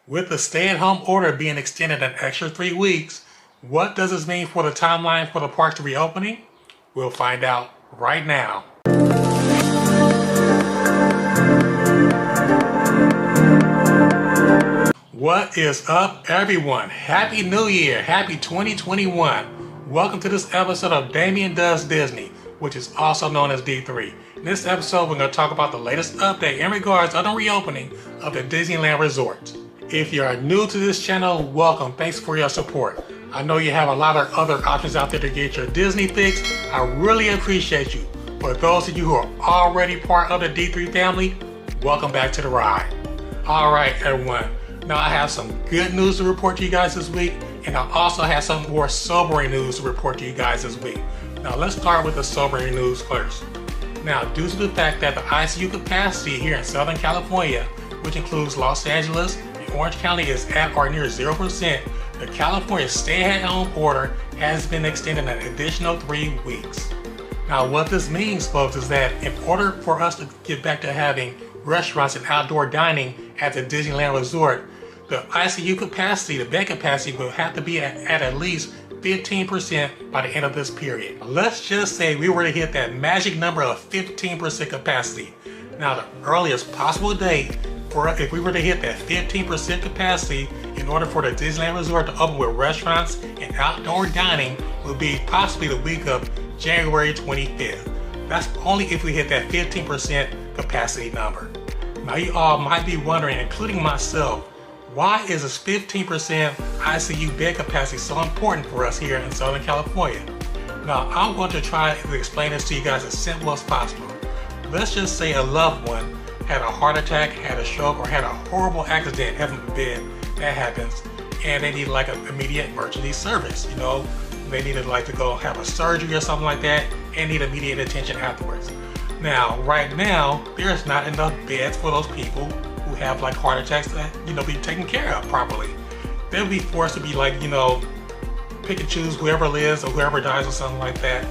With the stay-at-home order being extended an extra 3 weeks, what does this mean for the timeline for the park's reopening? We'll find out right now. What is up, everyone? Happy New Year! Happy 2021! Welcome to this episode of Damien Does Disney, which is also known as D3. In this episode, we're going to talk about the latest update in regards to the reopening of the Disneyland Resort. If you are new to this channel, welcome. Thanks for your support. I know you have a lot of other options out there to get your Disney fix. I really appreciate you. For those of you who are already part of the D3 family, welcome back to the ride. Alright, everyone. Now I have some good news to report to you guys this week, and I also have some more sobering news to report to you guys this week. Now let's start with the sobering news first. Now, due to the fact that the ICU capacity here in Southern California, which includes Los Angeles and Orange County, is at or near 0%, the California stay-at-home order has been extended an additional 3 weeks. Now what this means, folks, is that in order for us to get back to having restaurants and outdoor dining at the Disneyland Resort, the ICU capacity, the bed capacity, will have to be at least 15% by the end of this period. Let's just say we were to hit that magic number of 15% capacity. Now the earliest possible date for if we were to hit that 15% capacity in order for the Disneyland Resort to open with restaurants and outdoor dining would be possibly the week of January 25th. That's only if we hit that 15% capacity number. Now you all might be wondering, including myself, why is this 15% ICU bed capacity so important for us here in Southern California? Now I'm going to try to explain this to you guys as simple as possible. Let's just say a loved one had a heart attack, had a stroke, or had a horrible accident, heaven forbid, that happens, and they need like an immediate emergency service. You know, they needed like to go have a surgery or something like that and need immediate attention afterwards. Now, right now, there's not enough beds for those people who have like heart attacks that, be taken care of properly. They'll be forced to be like, pick and choose whoever lives or whoever dies or something like that.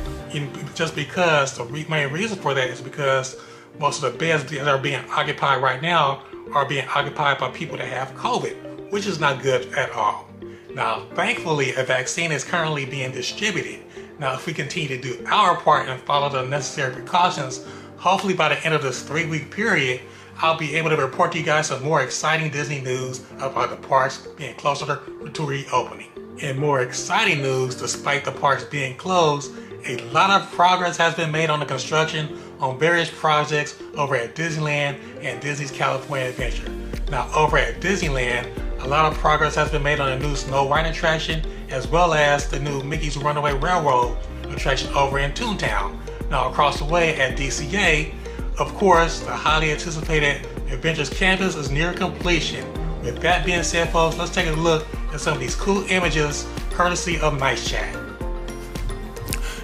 Just because the main reason for that is because most of the beds that are being occupied right now are being occupied by people that have COVID, which is not good at all. Now, thankfully, a vaccine is currently being distributed. Now, if we continue to do our part and follow the necessary precautions, hopefully by the end of this 3-week period, I'll be able to report to you guys some more exciting Disney news about the parks being closer to reopening. In more exciting news, despite the parks being closed, a lot of progress has been made on the construction on various projects over at Disneyland and Disney's California Adventure. Now, over at Disneyland, a lot of progress has been made on the new Snow White attraction, as well as the new Mickey's Runaway Railroad attraction over in Toontown. Now, across the way at DCA, of course, the highly anticipated Adventures Campus is near completion. With that being said, folks, let's take a look at some of these cool images courtesy of Nice Chat.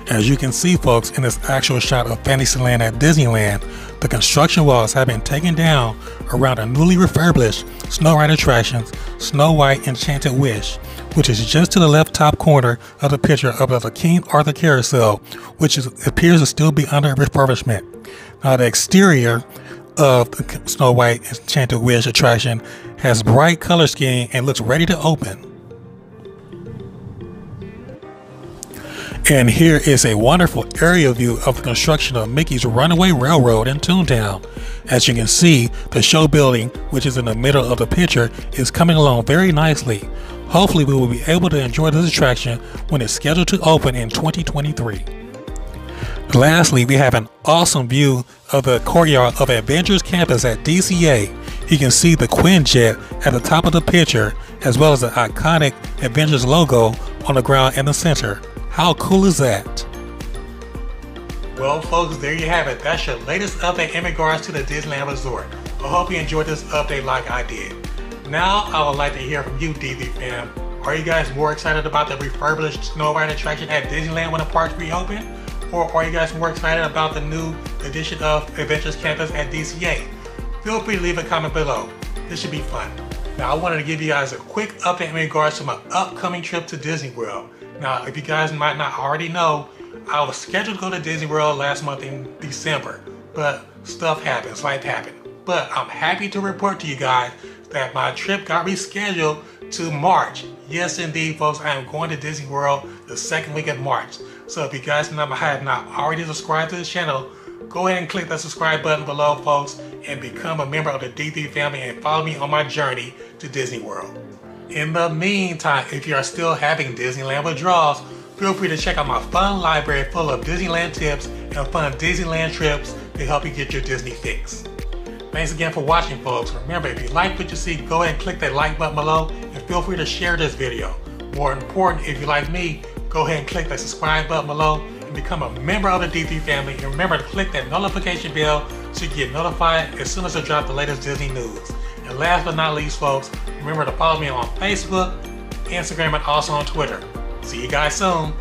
As you can see, folks, in this actual shot of Fantasyland at Disneyland, the construction walls have been taken down around a newly refurbished Snow White attraction, Snow White Enchanted Wish, which is just to the left top corner of the picture of the King Arthur Carousel, which appears to still be under refurbishment. Now, the exterior of the Snow White Enchanted Wish attraction has bright color scheme and looks ready to open. And here is a wonderful aerial view of the construction of Mickey's Runaway Railroad in Toontown. As you can see, the show building, which is in the middle of the picture, is coming along very nicely. Hopefully we will be able to enjoy this attraction when it's scheduled to open in 2023. Lastly, we have an awesome view of the courtyard of Adventures Campus at DCA. You can see the Quinjet at the top of the picture, as well as the iconic Adventures logo on the ground in the center. How cool is that? Well, folks, there you have it. That's your latest update in regards to the Disneyland Resort. I hope you enjoyed this update like I did. Now, I would like to hear from you, DV fam. Are you guys more excited about the refurbished Snow White attraction at Disneyland when the parks reopen? Or are you guys more excited about the new edition of Adventures Campus at DCA? Feel free to leave a comment below. This should be fun. Now, I wanted to give you guys a quick update in regards to my upcoming trip to Disney World. Now, if you guys might not already know, I was scheduled to go to Disney World last month in December, but stuff happens, life happened. But I'm happy to report to you guys that my trip got rescheduled to March. Yes, indeed, folks, I am going to Disney World the second week of March. So if you guys have not already subscribed to the channel, go ahead and click that subscribe button below, folks, and become a member of the D3 family and follow me on my journey to Disney World. In the meantime, if you are still having Disneyland withdrawals, feel free to check out my fun library full of Disneyland tips and fun Disneyland trips to help you get your Disney fix. Thanks again for watching, folks. Remember, if you like what you see, go ahead and click that like button below and feel free to share this video. More important, if you like me, go ahead and click that subscribe button below and become a member of the D3 family. And remember to click that notification bell so you get notified as soon as I drop the latest Disney news. And last but not least, folks, remember to follow me on Facebook, Instagram, and also on Twitter. See you guys soon.